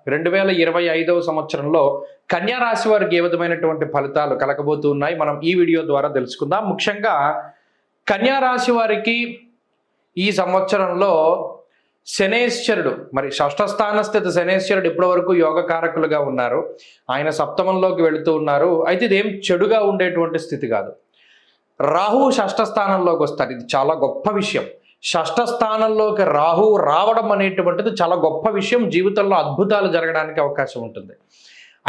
2025వ సంవత్సరంలో కన్యా రాశి వారికి ఏ విధమైనటువంటి ఫలితాలు కలగబోతున్నాయి మనం ఈ వీడియో ద్వారా తెలుసుకుందాం. ముఖ్యంగా కన్యా రాశి వారికి ఈ సంవత్సరంలో శనేశ్వరుడు, మరి షష్ఠ స్థాన స్థితి శనేశ్వరుడు ఇప్పటి వరకు యోగకారకులుగా ఉన్నారు. ఆయన సప్తమంలోకి వెళుతూ ఉన్నారు. అయితే ఇదేం చెడుగా ఉండేటువంటి స్థితి కాదు. రాహు షష్ఠ స్థానంలోకి వస్తారు. ఇది చాలా గొప్ప విషయం. షష్ఠ స్థానంలోకి రాహు రావడం అనేటువంటిది చాలా గొప్ప విషయం. జీవితంలో అద్భుతాలు జరగడానికి అవకాశం ఉంటుంది.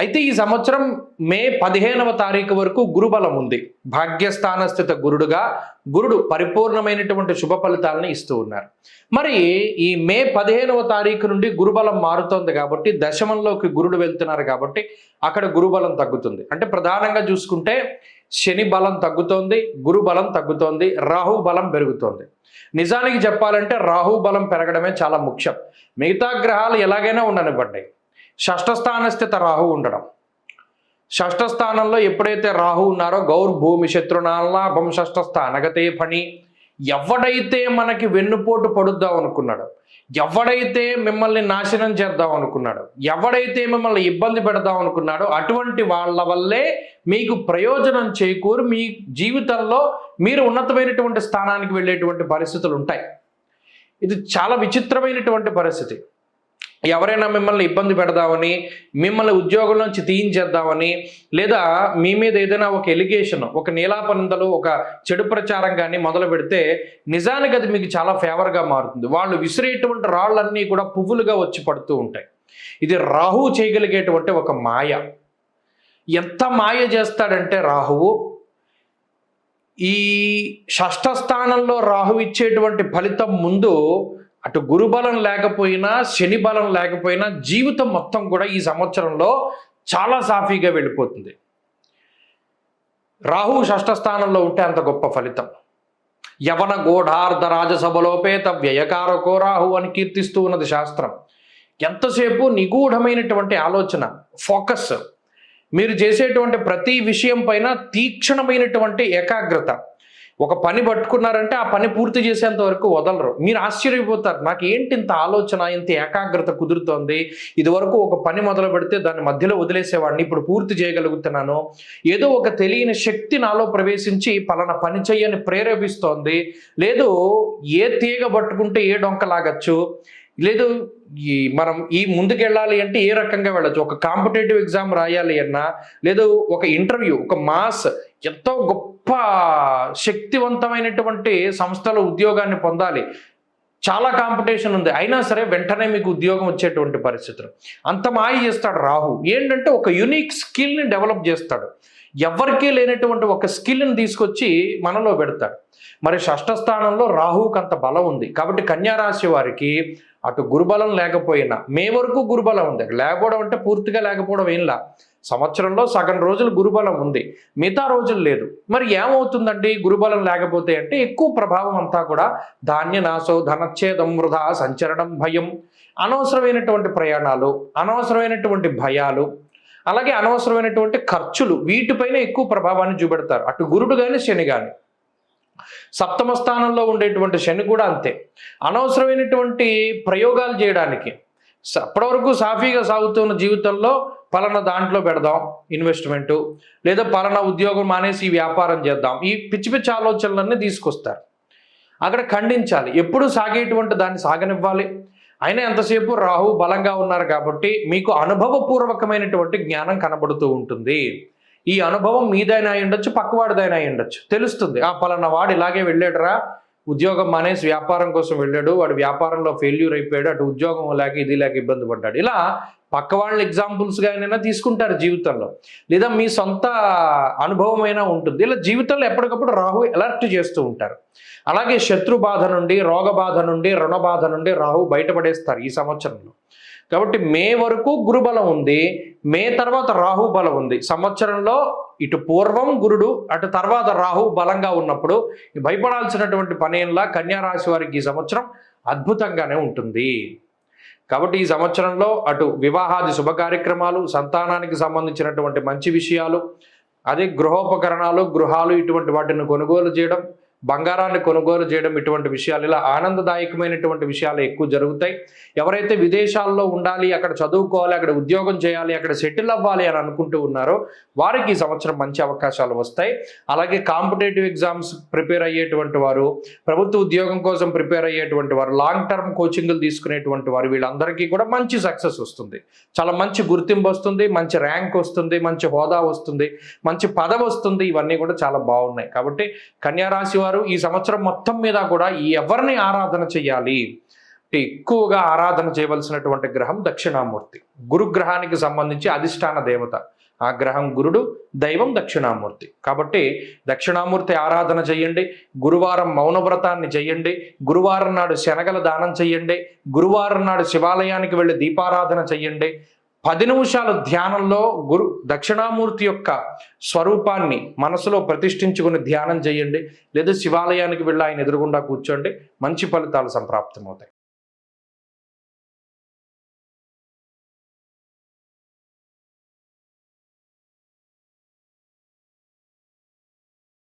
అయితే ఈ సంవత్సరం మే 15వ తారీఖు వరకు గురుబలం ఉంది. భాగ్యస్థాన స్థిత గురుడు పరిపూర్ణమైనటువంటి శుభ ఫలితాలను ఇస్తూ ఉన్నారు. మరి ఈ మే 15వ తారీఖు నుండి గురుబలం మారుతోంది కాబట్టి, దశమంలోకి గురుడు వెళ్తున్నారు కాబట్టి అక్కడ గురుబలం తగ్గుతుంది. అంటే ప్రధానంగా చూసుకుంటే శని బలం తగ్గుతోంది, గురు బలం తగ్గుతోంది, రాహు బలం పెరుగుతోంది. నిజానికి చెప్పాలంటే రాహు బలం పెరగడమే చాలా ముఖ్యం. మిగతా గ్రహాలు ఎలాగైనా ఉండనివ్వండి, షష్ఠ స్థాన స్థిత రాహు ఉండడం, షష్ఠ స్థానంలో ఎప్పుడైతే రాహు ఉన్నారో గౌర్భూమి శత్రునాలాభం షష్ఠ స్థానగతే పని. ఎవడైతే మనకి వెన్నుపోటు పడుద్దాం అనుకున్నాడు, ఎవడైతే మిమ్మల్ని నాశనం చేద్దాం అనుకున్నాడు, ఎవడైతే మిమ్మల్ని ఇబ్బంది పెడదాం అనుకున్నాడో అటువంటి వాళ్ళ వల్లే మీకు ప్రయోజనం చేకూరు మీ జీవితంలో మీరు ఉన్నతమైనటువంటి స్థానానికి వెళ్ళేటువంటి పరిస్థితులు ఉంటాయి. ఇది చాలా విచిత్రమైనటువంటి పరిస్థితి. ఎవరైనా మిమ్మల్ని ఇబ్బంది పెడదామని, మిమ్మల్ని ఉద్యోగం నుంచి తీయించేద్దామని, లేదా మీ మీద ఏదైనా ఒక ఎలిగేషన్, ఒక నీలాపనిందలు, ఒక చెడు ప్రచారం కానీ మొదలు పెడితే నిజానికి అది మీకు చాలా ఫేవర్గా మారుతుంది. వాళ్ళు విసిరేటువంటి రాళ్ళన్నీ కూడా పువ్వులుగా వచ్చి పడుతూ ఉంటాయి. ఇది రాహు చేయగలిగేటువంటి ఒక మాయ. ఎంత మాయ చేస్తాడంటే రాహువు, ఈ షష్ఠ స్థానంలో రాహు ఇచ్చేటువంటి ఫలితం ముందు అటు గురుబలం లేకపోయినా శని బలం లేకపోయినా జీవితం మొత్తం కూడా ఈ సంవత్సరంలో చాలా సాఫీగా వెళ్ళిపోతుంది. రాహు షష్ఠ స్థానంలో ఉంటే అంత గొప్ప ఫలితం. యవన గూఢార్ధ రాజసభలోపేత వ్యయకారకో రాహు అని కీర్తిస్తూ ఉన్నది శాస్త్రం. ఎంతసేపు నిగూఢమైనటువంటి ఆలోచన, ఫోకస్, మీరు చేసేటువంటి ప్రతి విషయం పైన తీక్షణమైనటువంటి ఏకాగ్రత. ఒక పని పట్టుకున్నారంటే ఆ పని పూర్తి చేసేంత వరకు వదలరు. మీరు ఆశ్చర్యపోతారు, నాకు ఏంటి ఇంత ఆలోచన, ఇంత ఏకాగ్రత కుదురుతోంది. ఇదివరకు ఒక పని మొదలు పెడితే దాన్ని మధ్యలో వదిలేసేవాడిని, ఇప్పుడు పూర్తి చేయగలుగుతున్నాను. ఏదో ఒక తెలియని శక్తి నాలో ప్రవేశించి పలానా పని చెయ్యని ప్రేరేపిస్తోంది. లేదు ఏ తీగ పట్టుకుంటే ఏ డొంక లాగచ్చు, లేదు మనం ఈ ముందుకెళ్ళాలి అంటే ఏ రకంగా వెళ్ళచ్చు, ఒక కాంపిటేటివ్ ఎగ్జామ్ రాయాలి అన్నా, లేదు ఒక ఇంటర్వ్యూ, ఒక మాస్, ఎంతో గొప్ప శక్తివంతమైనటువంటి సంస్థలో ఉద్యోగాన్ని పొందాలి, చాలా కాంపిటీషన్ ఉంది, అయినా సరే వెంటనే మీకు ఉద్యోగం వచ్చేటువంటి పరిస్థితులు. అంత మాయ చేస్తాడు రాహు. ఏంటంటే ఒక యూనిక్ స్కిల్ని డెవలప్ చేస్తాడు. ఎవరికీ లేనటువంటి ఒక స్కిల్ని తీసుకొచ్చి మనలో పెడతాడు. మరి షష్ఠ స్థానంలో రాహువుకి అంత బలం ఉంది కాబట్టి కన్యా రాశి వారికి అటు గురుబలం లేకపోయినా, మే వరకు గురుబలం ఉంది, లేకపోవడం అంటే పూర్తిగా లేకపోవడం ఏంలా, సంవత్సరంలో సగం రోజులు గురుబలం ఉంది, మిగతా రోజులు లేదు. మరి ఏమవుతుందండి గురుబలం లేకపోతే అంటే ఎక్కువ ప్రభావం అంతా కూడా ధాన్యనాశో ధనచ్ఛేదం వృధా సంచరణం భయం, అనవసరమైనటువంటి ప్రయాణాలు, అనవసరమైనటువంటి భయాలు, అలాగే అనవసరమైనటువంటి ఖర్చులు, వీటిపైన ఎక్కువ ప్రభావాన్ని చూపెడతారు అటు గురుడు కానీ శని కానీ. సప్తమ స్థానంలో ఉండేటువంటి శని కూడా అంతే. అనవసరమైనటువంటి ప్రయోగాలు చేయడానికి, అప్పటివరకు సాఫీగా సాగుతున్న జీవితంలో పలానా దాంట్లో పెడదాం ఇన్వెస్ట్మెంటు, లేదా పలానా ఉద్యోగం మానేసి ఈ వ్యాపారం చేద్దాం, ఈ పిచ్చి పిచ్చి ఆలోచనలన్నీ తీసుకొస్తారు. అక్కడ ఖండించాలి, ఎప్పుడు సాగేటువంటి దాన్ని సాగనివ్వాలి. అయినా ఎంతసేపు రాహు బలంగా ఉన్నారు కాబట్టి మీకు అనుభవపూర్వకమైనటువంటి జ్ఞానం కనబడుతూ ఉంటుంది. ఈ అనుభవం మీదైనా అయి ఉండొచ్చు, పక్కవాడిదైనా అయి ఉండొచ్చు. తెలుస్తుంది, ఆ పలానా వాడు ఇలాగే వెళ్ళాడురా, ఉద్యోగం మానేసి వ్యాపారం కోసం వెళ్ళాడు, వాడు వ్యాపారంలో ఫెయిల్యూర్ అయిపోయాడు, అటు ఉద్యోగం లేక ఇది లేక ఇబ్బంది పడ్డాడు. ఇలా పక్క వాళ్ళ ఎగ్జాంపుల్స్గా అయినా తీసుకుంటారు జీవితంలో, లేదా మీ సొంత అనుభవం అయినా ఉంటుంది. ఇలా జీవితంలో ఎప్పటికప్పుడు రాహు అలర్ట్ చేస్తూ ఉంటారు. అలాగే శత్రు బాధ నుండి, రోగ బాధ నుండి, రుణ బాధ నుండి రాహు బయటపడేస్తారు ఈ సంవత్సరంలో. కాబట్టి మే వరకు గురుబలం ఉంది, మే తర్వాత రాహు బలం ఉంది. సంవత్సరంలో ఇటు పూర్వం గురుడు, అటు తర్వాత రాహు బలంగా ఉన్నప్పుడు భయపడాల్సినటువంటి పనేలా కన్యా రాశి వారికి ఈ సంవత్సరం అద్భుతంగానే ఉంటుంది. కాబట్టి ఈ సంవత్సరంలో అటు వివాహాది శుభ కార్యక్రమాలు, సంతానానికి సంబంధించినటువంటి మంచి విషయాలు, అదే గృహోపకరణాలు, గృహాలు, ఇటువంటి వాటిని కొనుగోలు చేయడం, బంగారాన్ని కొనుగోలు చేయడం, ఇటువంటి విషయాలు, ఇలా ఆనందదాయకమైనటువంటి విషయాలు ఎక్కువ జరుగుతాయి. ఎవరైతే విదేశాల్లో ఉండాలి, అక్కడ చదువుకోవాలి, అక్కడ ఉద్యోగం చేయాలి, అక్కడ సెటిల్ అవ్వాలి అని అనుకుంటూ ఉన్నారో వారికి ఈ సంవత్సరం మంచి అవకాశాలు వస్తాయి. అలాగే కాంపిటేటివ్ ఎగ్జామ్స్ ప్రిపేర్ అయ్యేటువంటి వారు, ప్రభుత్వ ఉద్యోగం కోసం ప్రిపేర్ అయ్యేటువంటి వారు, లాంగ్ టర్మ్ కోచింగ్లు తీసుకునేటువంటి వారు, వీళ్ళందరికీ కూడా మంచి సక్సెస్ వస్తుంది. చాలా మంచి గుర్తింపు వస్తుంది, మంచి ర్యాంక్ వస్తుంది, మంచి హోదా వస్తుంది, మంచి పదవి వస్తుంది. ఇవన్నీ కూడా చాలా బాగున్నాయి. కాబట్టి కన్యా రాశి వారు ఈ సంవత్సరం మొత్తం మీద కూడా ఎవరిని ఆరాధన చేయాలి, ఎక్కువగా ఆరాధన చేయవలసినటువంటి గ్రహం దక్షిణామూర్తి. గురుగ్రహానికి సంబంధించి అధిష్టాన దేవత ఆ గ్రహం గురుడు, దైవం దక్షిణామూర్తి. కాబట్టి దక్షిణామూర్తి ఆరాధన చేయండి. గురువారం మౌనవ్రతాన్ని చేయండి. గురువారం నాడు శనగల దానం చేయండి. గురువారం నాడు శివాలయానికి వెళ్ళి దీపారాధన చేయండి. 10 నిమిషాలు ధ్యానంలో దక్షిణామూర్తి యొక్క స్వరూపాన్ని మనసులో ప్రతిష్ఠించుకుని ధ్యానం చేయండి. లేదా శివాలయానికి వెళ్ళి ఆయన ఎదురుగుండా కూర్చోండి. మంచి ఫలితాలు సంప్రాప్తమవుతాయి.